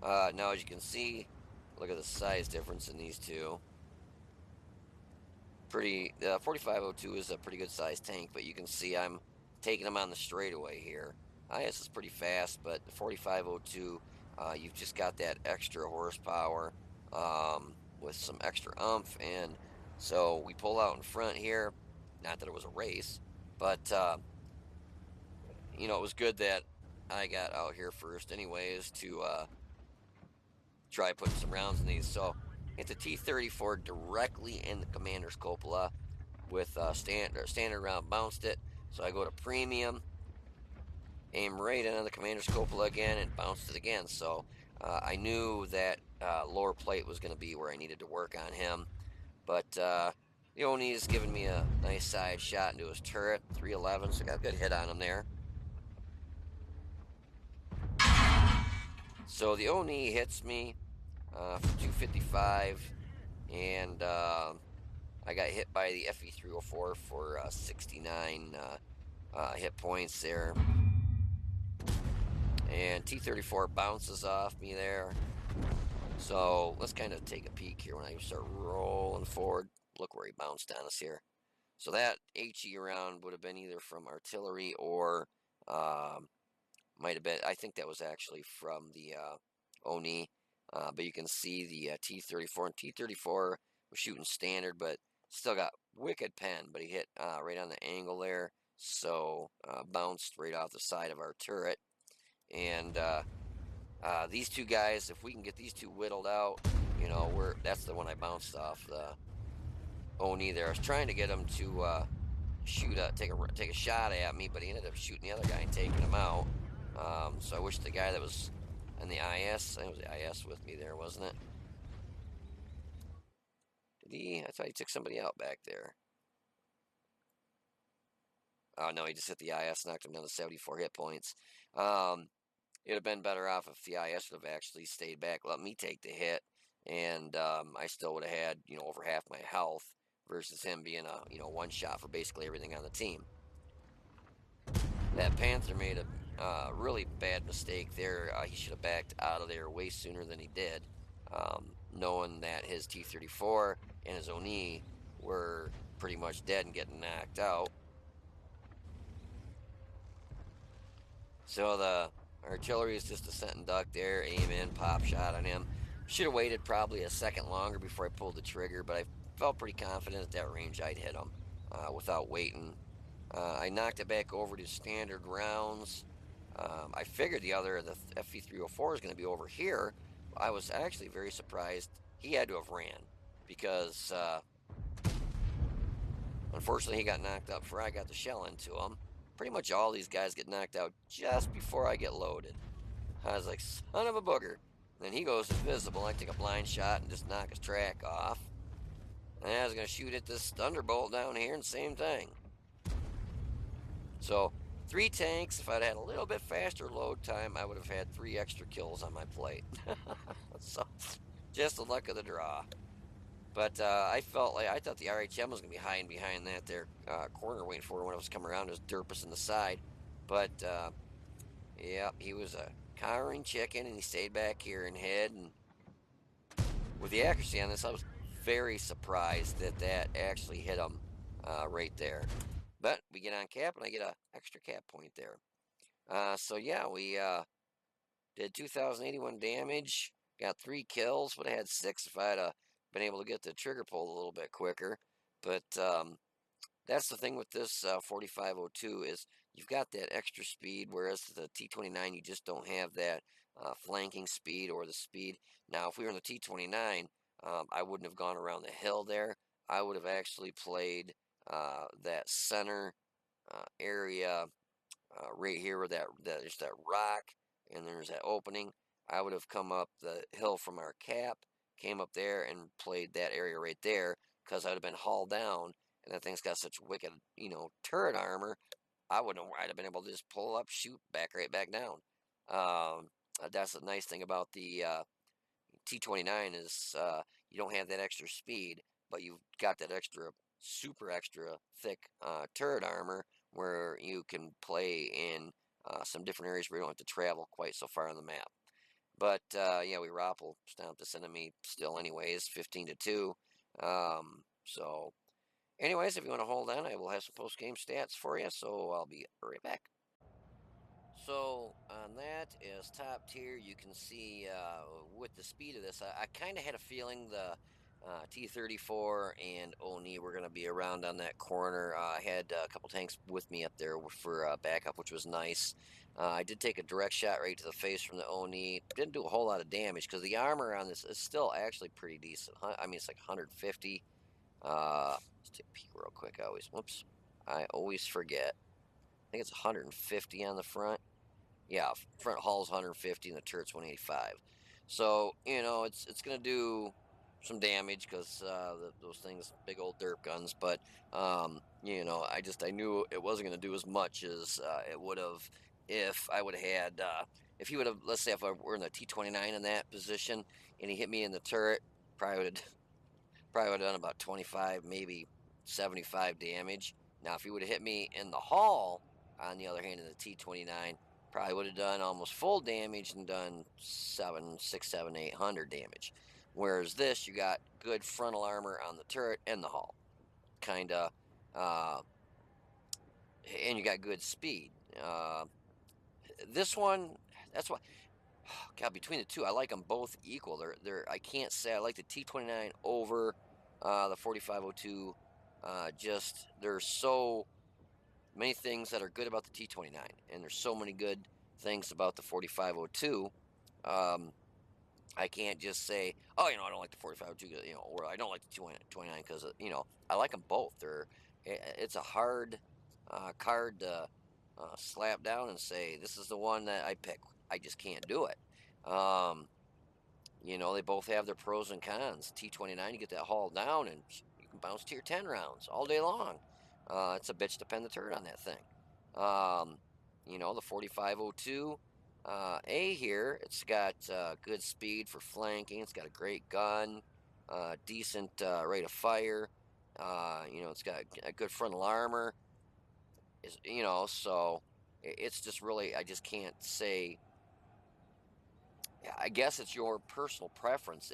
Now, as you can see, look at the size difference in these two. The 4502 is a pretty good sized tank, but you can see I'm taking him on the straightaway here. IS is pretty fast, but the 4502, you've just got that extra horsepower with some extra oomph, and so we pull out in front here. Not that it was a race, but it was good that I got out here first, anyways, to try putting some rounds in these. So hit the T-34 directly in the commander's cupola with standard round, bounced it. So I go to premium, aim right in on the commander's cupola again, and bounced it again. So I knew that lower plate was going to be where I needed to work on him. But the Oni is giving me a nice side shot into his turret, 311, so I got a good hit on him there. So the Oni hits me for 255, and I got hit by the FE304 for 69 hit points there. And T-34 bounces off me there. So let's kind of take a peek here when I start rolling forward. Look where he bounced on us here. So that HE round would have been either from artillery or might have been, I think that was actually from the Oni. But you can see the T-34, and T-34 was shooting standard, but still got wicked pen, but he hit right on the angle there, so bounced right off the side of our turret. And these two guys, if we can get these two whittled out, that's the one I bounced off the Oni there. I was trying to get him to take a shot at me, but he ended up shooting the other guy and taking him out. So I wish the guy that was in the IS, I think it was the IS with me there, wasn't it? Did he? I thought he took somebody out back there. Oh no, he just hit the IS, knocked him down to 74 hit points. It'd have been better off if the IS would have actually stayed back, let me take the hit, and I still would have had over half my health versus him being a one shot for basically everything on the team. That Panther made a really bad mistake there. He should have backed out of there way sooner than he did, knowing that his T-34 and his Oni were pretty much dead and getting knocked out. So the artillery is just a scent and duck there, aim in, pop shot on him. Should have waited probably a second longer before I pulled the trigger, but I felt pretty confident at that range I'd hit him without waiting. I knocked it back over to standard rounds. I figured the FE304 is going to be over here. I was actually very surprised he had to have ran because unfortunately he got knocked out before I got the shell into him. Pretty much all these guys get knocked out just before I get loaded. I was like, son of a booger. And then he goes invisible. I take a blind shot and just knock his track off. And I was going to shoot at this Thunderbolt down here and same thing. So 3 tanks. If I'd had a little bit faster load time, I would have had 3 extra kills on my plate. So just the luck of the draw. But I thought the RHM was going to be hiding behind that there corner waiting for it when it was coming around. It was derpus in the side. But yeah, he was a cowering chicken, and he stayed back here and hid. And with the accuracy on this, I was very surprised that that actually hit him right there. But we get on cap, and I get a extra cap point there. So yeah, we did 2,081 damage, got 3 kills. Would have had 6 if I'd been able to get the trigger pulled a little bit quicker. But that's the thing with this 4502 is you've got that extra speed, whereas the T-29 you just don't have that flanking speed or the speed. Now, if we were in the T-29, I wouldn't have gone around the hill there. I would have actually played that center area right here where there's that rock and there's that opening. I would have come up the hill from our cap, came up there and played that area right there because I would have been hauled down, and that thing's got such wicked, turret armor. I'd have been able to just pull up, shoot, back right back down. That's the nice thing about the T-29 is you don't have that extra speed, but you've got that super extra thick turret armor where you can play in some different areas where you don't have to travel quite so far on the map. But yeah, we stomped this enemy still anyways, 15-2. So anyways, if you want to hold on, I will have some post-game stats for you, so I'll be right back. So on that is top tier. You can see with the speed of this, I kind of had a feeling the T-34 and Oni were going to be around on that corner. I had a couple tanks with me up there for backup, which was nice. I did take a direct shot right to the face from the Oni. Didn't do a whole lot of damage because the armor on this is still actually pretty decent. I mean, it's like 150. Let's take a peek real quick. I always forget. I think it's 150 on the front. Yeah, front hull's 150 and the turret's 185. So, it's going to do some damage because those things, big old derp guns. But, I knew it wasn't going to do as much as it would have if I would have had, if he would have, let's say if I were in the T-29 in that position and he hit me in the turret, probably would have probably would have done about 25, maybe 75 damage. Now, if he would have hit me in the hull, on the other hand, in the T-29, probably would have done almost full damage and done 6, 7, 800 damage. Whereas this, you got good frontal armor on the turret and the hull, kind of, uh, and you got good speed. This one, that's why. God, between the two, I like them both equal. They're. I can't say I like the T-29 over the 4502. Just there's so many things that are good about the T-29, and there's so many good things about the 4502. Um, I can't just say, oh, I don't like the 4502, or I don't like the 229 because, I like them both. It's a hard card to slap down and say, this is the one that I pick. I just can't do it. Um, they both have their pros and cons. T-29, you get that haul down and you can bounce tier 10 rounds all day long. It's a bitch to pen the turret on that thing. The 4502 A here, it's got good speed for flanking. It's got a great gun, decent rate of fire. It's got a good frontal armor. So it's just really, I just can't say. I guess it's your personal preference.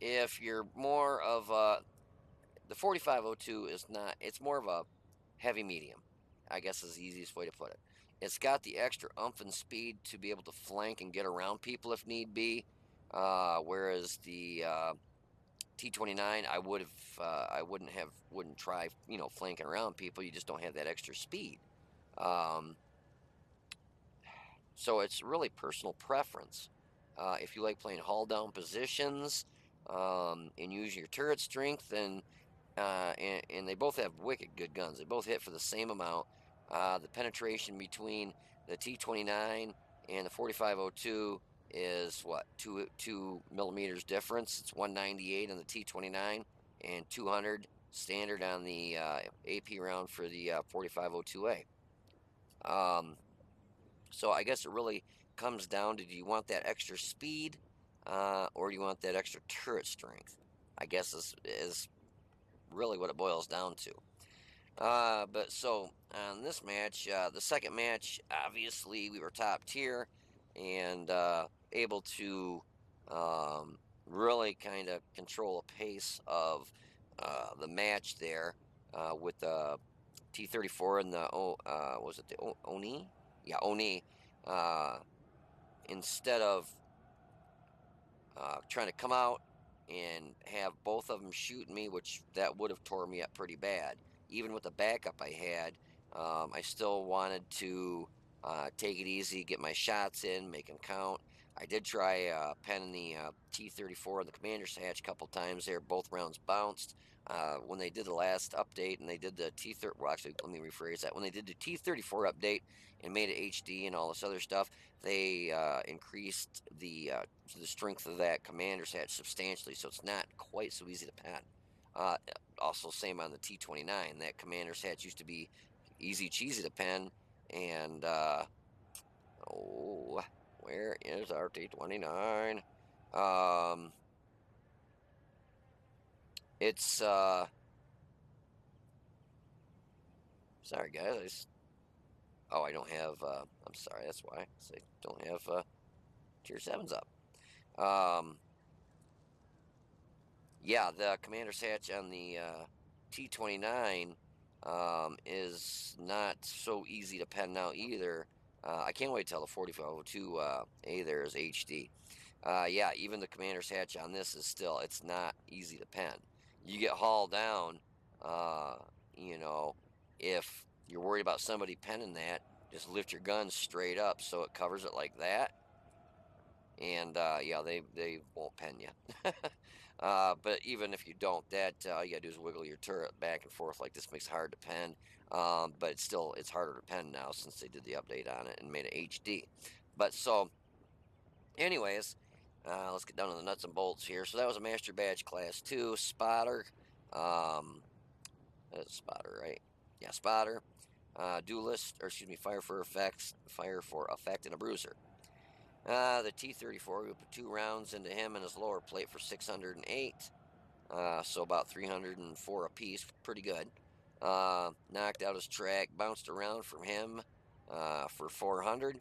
If you're more of the 4502 is not, it's more of a heavy medium, I guess is the easiest way to put it. It's got the extra umph and speed to be able to flank and get around people if need be. Whereas the T-29, wouldn't try, flanking around people. You just don't have that extra speed. Um, So it's really personal preference. If you like playing hull down positions and using your turret strength, then and they both have wicked good guns. They both hit for the same amount. The penetration between the T-29 and the 4502 is what, 2 millimeters difference. It's 198 on the T-29 and 200 standard on the AP round for the 4502A. So I guess it really comes down to, do you want that extra speed or do you want that extra turret strength? I guess is really what it boils down to. But so on this match, the second match, obviously we were top tier and able to really kind of control the pace of the match there with the T-34 and the was it the Oni? Yeah, Oni. Uh, Instead of trying to come out and have both of them shoot me, which that would have tore me up pretty bad. Even with the backup I had, I still wanted to take it easy, get my shots in, make them count. I did try penning the T-34 in the commander's hatch a couple times there. Both rounds bounced. When they did the last update and they did the T-30, well, actually, let me rephrase that. When they did the T-34 update and made it HD and all this other stuff, they increased the strength of that commander's hatch substantially, so it's not quite so easy to pen. Uh, Also, same on the T-29. That commander's hatch used to be easy cheesy to pen, and oh, where is our T-29? Um, it's sorry guys. Oh, I don't have. I'm sorry. That's why. I don't have tier sevens up. Um, Yeah, the commander's hatch on the T-29 is not so easy to pen now either. I can't wait till the 4502 A there is HD. Yeah, even the commander's hatch on this is still, it's not easy to pen. You get hauled down, uh, you know, if you're worried about somebody penning that, just lift your gun straight up so it covers it like that, and yeah, they won't pen you. But even if you don't, that all you gotta do is wiggle your turret back and forth like this, makes it hard to pen. But it's harder to pen now since they did the update on it and made it HD. But so, anyways, let's get down to the nuts and bolts here. So that was a Master Badge Class 2 spotter. Um, that's spotter, right? Yeah, spotter. Duelist, or excuse me, fire for effect, and a bruiser. The T-34, we put 2 rounds into him and his lower plate for 608. So about 304 apiece, pretty good. Knocked out his track, bounced around from him for 400.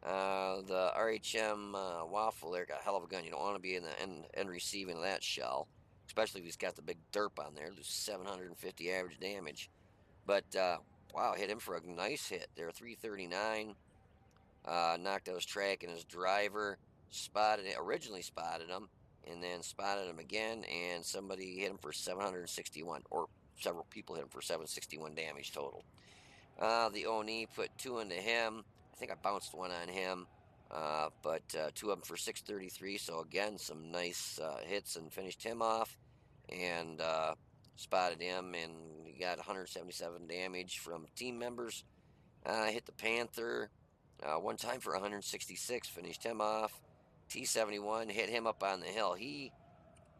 The RHM Waffle there got a hell of a gun. You don't want to be in the end receiving of that shell, especially if he's got the big derp on there. There's 750 average damage. But wow, hit him for a nice hit there, 339. Knocked out his track and his driver. Originally spotted him, and then spotted him again, and somebody hit him for 761, or several people hit him for 761 damage total. The Oni put 2 into him. I think I bounced 1 on him, but 2 of them for 633. So again, some nice hits and finished him off, and spotted him, and he got 177 damage from team members. Hit the Panther 1 time for 166, finished him off. T-71 hit him up on the hill. He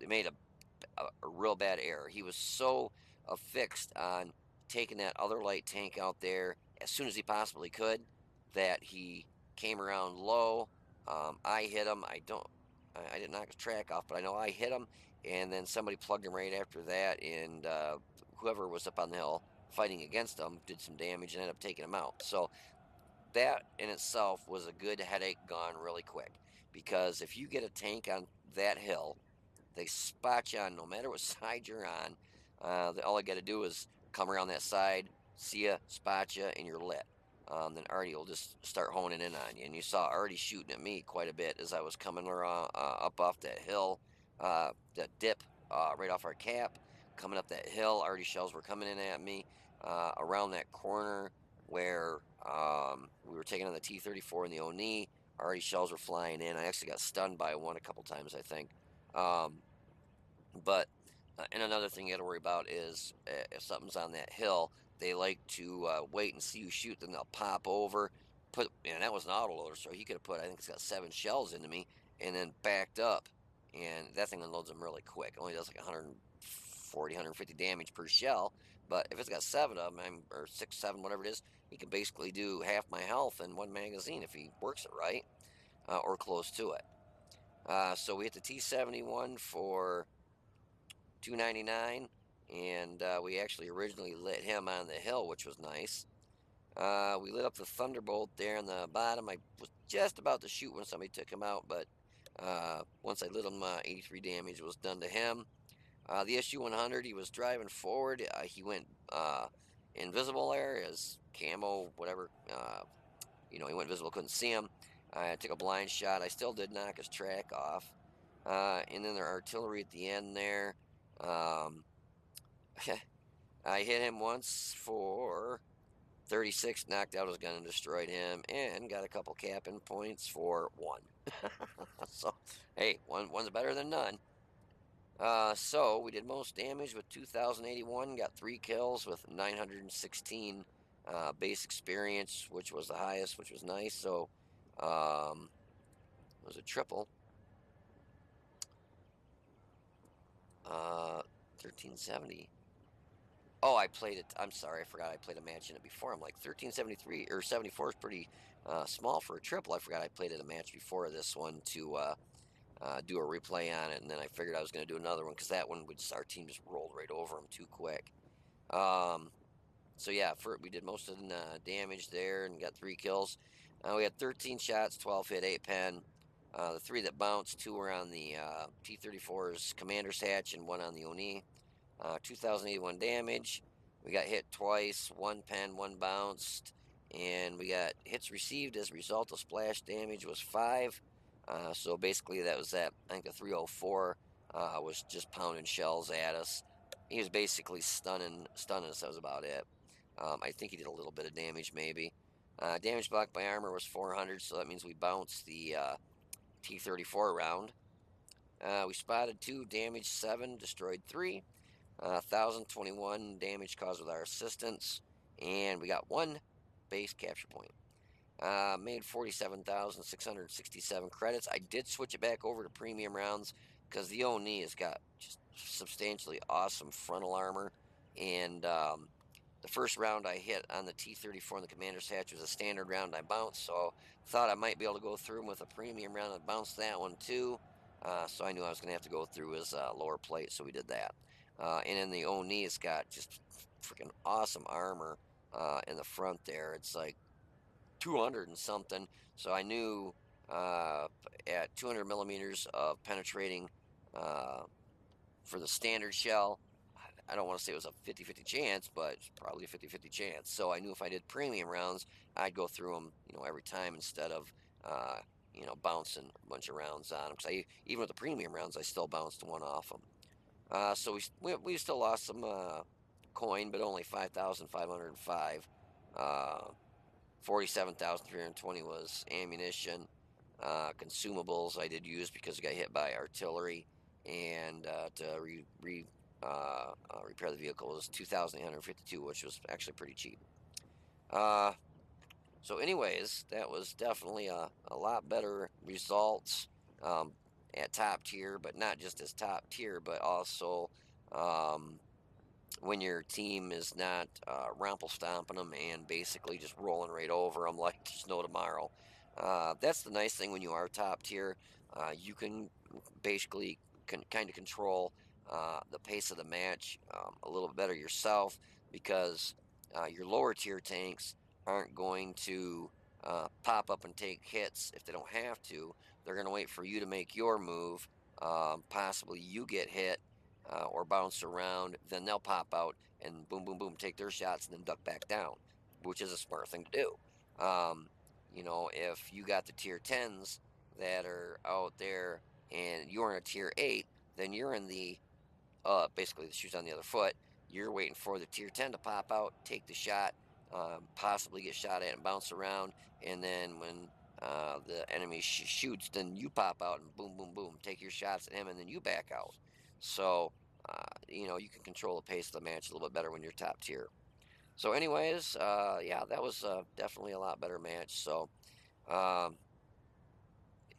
made a real bad error. He was so affixed on taking that other light tank out there as soon as he possibly could that he came around low. I hit him. I didn't knock his track off, but I know I hit him, and then somebody plugged him right after that, and whoever was up on the hill fighting against him did some damage and ended up taking him out. So that in itself was a good headache gone really quick, because if you get a tank on that hill, they spot you on no matter what side you're on. All I got to do is come around that side, see you, spot you, and you're lit. Then Artie will just start honing in on you. And you saw Artie shooting at me quite a bit as I was coming around, up off that hill, that dip right off our cap. Coming up that hill, Artie shells were coming in at me around that corner where we were taking on the T-34 and the Oni. Artie shells were flying in. I actually got stunned by one a couple times, I think. Um, but and another thing you got to worry about is if something's on that hill, they like to wait and see you shoot, then they'll pop over. And that was an autoloader, so he could have put, I think it's got 7 shells into me, and then backed up, and that thing unloads them really quick. It only does like 140, 150 damage per shell, but if it's got 7 of them, or 6, 7, whatever it is, he can basically do half my health in 1 magazine if he works it right, or close to it. So we hit the T-71 for 299, and we actually originally lit him on the hill, which was nice. We lit up the Thunderbolt there in the bottom. I was just about to shoot when somebody took him out, but once I lit him, 83 damage was done to him. The SU-100, he was driving forward. He went invisible there, his camo, whatever. He went invisible, couldn't see him. I took a blind shot. I still did knock his track off. And then their artillery at the end there. Um, I hit him once for 36, knocked out his gun and destroyed him, and got a couple capping points for 1. So, hey, one's better than none. So we did most damage with 2,081, got 3 kills with 916 base experience, which was the highest, which was nice. So it was a triple. 1370. Oh, I played it. I'm sorry, I forgot I played a match in it before. I'm like 1373 or 74 is pretty small for a triple. I forgot I played it a match before this one to do a replay on it, and then I figured I was going to do another one because that one our team just rolled right over them too quick. So yeah, we did most of the damage there and got 3 kills. We had 13 shots, 12 hit, 8 pen. The 3 that bounced, 2 were on the T-34's commander's hatch and 1 on the Oni. 2,081 damage. We got hit twice, 1 pen, 1 bounced, and we got hits received as a result of splash damage was 5. So basically that was that. I think the 304 was just pounding shells at us. He was basically stunning us. That was about it. I think he did a little bit of damage maybe. Damage blocked by armor was 400, so that means we bounced the T-34 round. We spotted 2, damaged 7, destroyed 3. 1,021 damage caused with our assistance, and we got 1 base capture point. Made 47,667 credits. I did switch it back over to premium rounds because the Oni has got just substantially awesome frontal armor, and the first round I hit on the T-34 in the commander's hatch was a standard round I bounced, so thought I might be able to go through him with a premium round and bounce that one too. So I knew I was going to have to go through his lower plate, so we did that. And then the Oni has got just freaking awesome armor in the front there. It's like 200 and something. So I knew at 200 millimeters of penetrating for the standard shell, I don't want to say it was a 50-50 chance, but it's probably a 50-50 chance. So I knew if I did premium rounds, I'd go through them, every time instead of, bouncing a bunch of rounds on them. Because even with the premium rounds, I still bounced 1 off them. So we still lost some coin, but only 5,505. 47,320 was ammunition. Consumables I did use because I got hit by artillery, and to repair the vehicle was 2,852, which was actually pretty cheap. So anyways, that was definitely a lot better results at top tier, but not just as top tier, but also when your team is not rumple stomping them and basically just rolling right over them like there's no tomorrow. That's the nice thing when you are top tier. You can basically kind of control the pace of the match a little bit better yourself because your lower tier tanks aren't going to pop up and take hits if they don't have to. They're going to wait for you to make your move. Possibly you get hit or bounce around, then they'll pop out and boom, boom, boom, take their shots and then duck back down, which is a smart thing to do. If you got the tier 10s that are out there and you're in a tier 8, then you're in the basically the shoes on the other foot. You're waiting for the tier 10 to pop out, take the shot, possibly get shot at and bounce around, and then when the enemy shoots, then you pop out and boom, boom, boom, take your shots at him, and then you back out. So, you can control the pace of the match a little bit better when you're top tier. So, anyways, yeah, that was definitely a lot better match. So, um,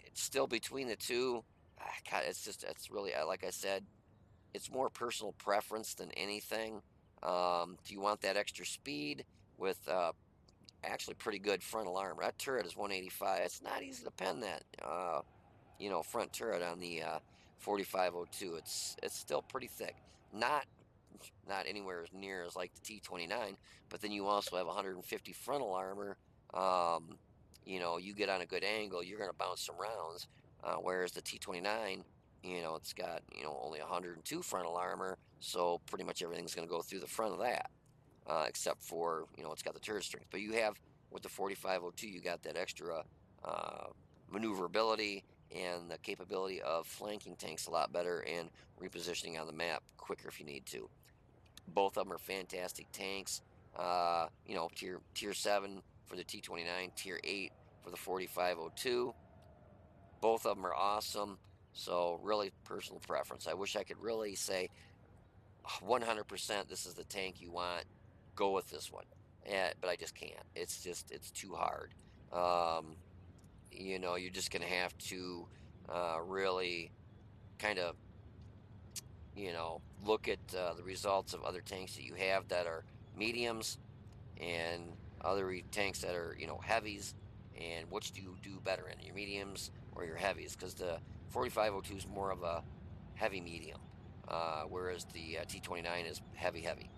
it's still between the two. God, it's really, like I said, it's more personal preference than anything. Do you want that extra speed with actually pretty good frontal armor? That turret is 185. It's not easy to pen that, front turret on the 4502. It's still pretty thick. Not not anywhere as near as like the T-29, but then you also have 150 frontal armor. You get on a good angle, you're going to bounce some rounds. Whereas the T-29, it's got, only 102 frontal armor, so pretty much everything's going to go through the front of that, except for, it's got the turret strength. But you have, with the 4502, you got that extra uh, maneuverability and the capability of flanking tanks a lot better and repositioning on the map quicker if you need to. Both of them are fantastic tanks. Tier 7 for the T-29, Tier 8 for the 4502. Both of them are awesome. So really personal preference. I wish I could really say 100% this is the tank you want. Go with this one. But I just can't. It's too hard. Um, you're just going to have to really kind of, look at the results of other tanks that you have that are mediums and other tanks that are, heavies, and which do you do better in, your mediums or your heavies? Because the 4502 is more of a heavy medium, whereas the T-29 is heavy, heavy.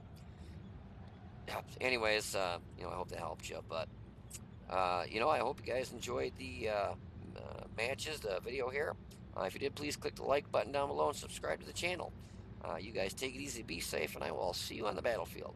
Anyways, I hope that helped you, but I hope you guys enjoyed the matches, the video here. If you did, please click the like button down below and subscribe to the channel. You guys take it easy, be safe, and I will see you on the battlefield.